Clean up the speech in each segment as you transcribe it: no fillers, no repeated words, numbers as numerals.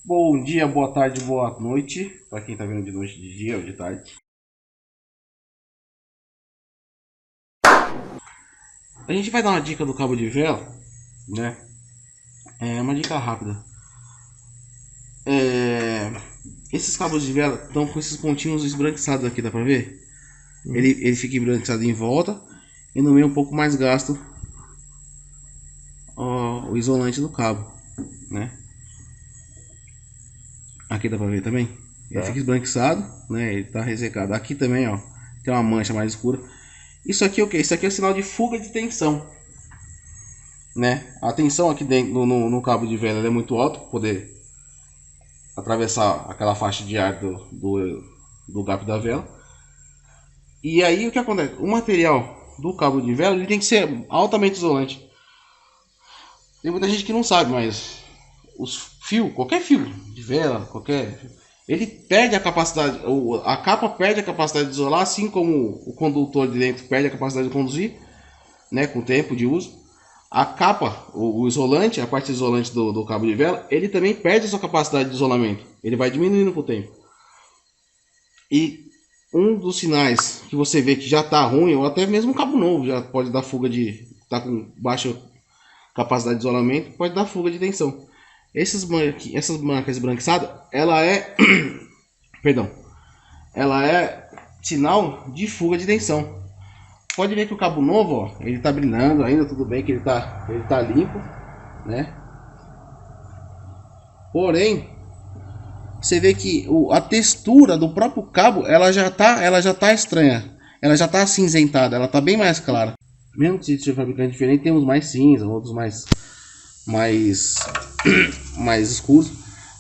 Bom dia, boa tarde, boa noite, para quem tá vendo de noite, de dia ou de tarde. A gente vai dar uma dica do cabo de vela, né? É uma dica rápida. Esses cabos de vela estão com esses pontinhos esbranquiçados aqui, dá pra ver? Ele fica esbranquiçado em volta e no meio um pouco mais gasto o isolante do cabo, né? Aqui dá pra ver também? Ele fica esbranquiçado, né? Ele tá ressecado. Aqui também, ó, tem uma mancha mais escura. Isso aqui é o que? Isso aqui é o sinal de fuga de tensão, né? A tensão aqui dentro no cabo de vela é muito alta para poder atravessar aquela faixa de ar do gato da vela. E aí o que acontece? O material do cabo de vela ele tem que ser altamente isolante. Tem muita gente que não sabe, mas os fios, qualquer fio de vela, ele perde a capacidade, a capa perde a capacidade de isolar, assim como o condutor de dentro perde a capacidade de conduzir, né, com o tempo de uso. A capa, o isolante, a parte isolante do cabo de vela, ele também perde a sua capacidade de isolamento. Ele vai diminuindo com o tempo. E um dos sinais que você vê que já está ruim, ou até mesmo um cabo novo já pode dar fuga de... está com baixa capacidade de isolamento, pode dar fuga de tensão. Essas marcas esbranquiçadas, ela é... perdão. Ela é sinal de fuga de tensão. Pode ver que o cabo novo, ó, ele tá brilhando ainda, tudo bem que ele tá limpo, né? Porém, você vê que a textura do próprio cabo, ela já tá estranha. Ela já tá acinzentada, ela tá bem mais clara. Mesmo que seja fabricante diferente, tem uns mais cinza, outros mais escuros.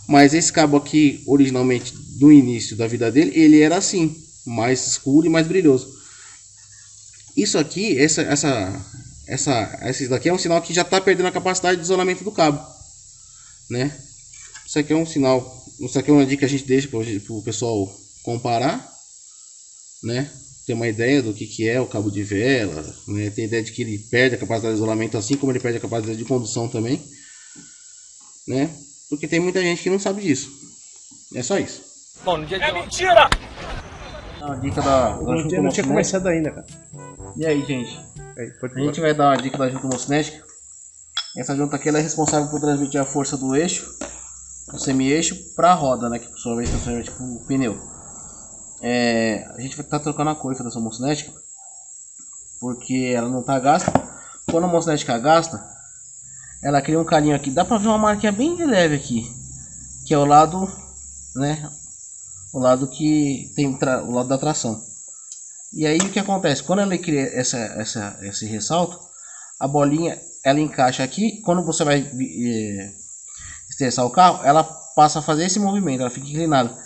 Mas esse cabo aqui, originalmente, do início da vida dele, ele era assim, mais escuro e mais brilhoso. Isso aqui, esse daqui é um sinal que já está perdendo a capacidade de isolamento do cabo, né? Isso aqui é um sinal, isso aqui é uma dica que a gente deixa para o pessoal comparar, né? Ter uma ideia do que é o cabo de vela, né? Ter ideia de que ele perde a capacidade de isolamento, assim como ele perde a capacidade de condução também, né? Porque tem muita gente que não sabe disso. É só isso. Bom, no dia de... É mentira! A dica da O dia não tinha começado ainda, cara. E aí, gente? A gente vai dar uma dica da junta homocinética. Essa junta aqui ela é responsável por transmitir a força do eixo, do semi-eixo, para a roda, né? Que por sua vez transmite para o pneu. A gente vai estar trocando a coifa dessa homocinética, porque ela não está gasta. Quando a homocinética gasta, ela cria um carinho aqui. Dá para ver uma marquinha bem de leve aqui, que é o lado, né? O lado que tem o lado da tração. E aí o que acontece? Quando ela cria esse ressalto, a bolinha ela encaixa aqui. Quando você vai estressar o carro, ela passa a fazer esse movimento, ela fica inclinada.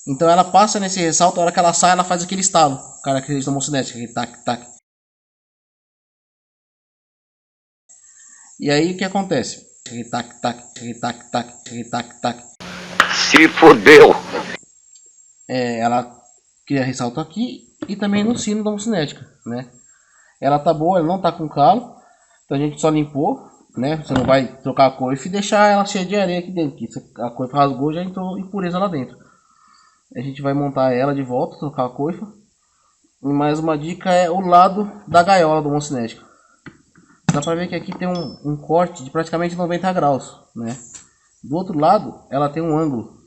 Então ela passa nesse ressalto, a hora que ela sai, ela faz aquele estalo característico da homocinética, aquele tac, tac. E aí o que acontece? Aquele tac, tac, aquele tac, tac, aquele tac, tac. Se fodeu! Ela cria ressalto aqui e também no sino da homocinética, né? Ela tá boa, ela não tá com calo, então a gente só limpou, né? Você não vai trocar a coifa e deixar ela cheia de areia aqui dentro, que a coifa rasgou, já entrou impureza lá dentro. A gente vai montar ela de volta, trocar a coifa. E mais uma dica é o lado da gaiola da homocinética. Dá pra ver que aqui tem um corte de praticamente 90 graus, né? Do outro lado, ela tem um ângulo,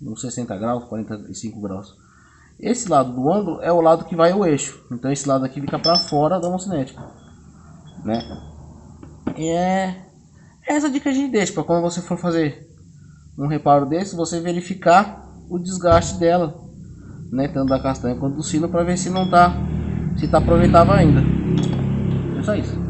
uns 60 graus, 45 graus. Esse lado do ângulo é o lado que vai o eixo. Então esse lado aqui fica para fora da homocinética, né? E essa dica a gente deixa para quando você for fazer um reparo desse, você verificar o desgaste dela, né? Tanto da castanha quanto do sino, para ver se não tá, se tá aproveitável ainda. É só isso.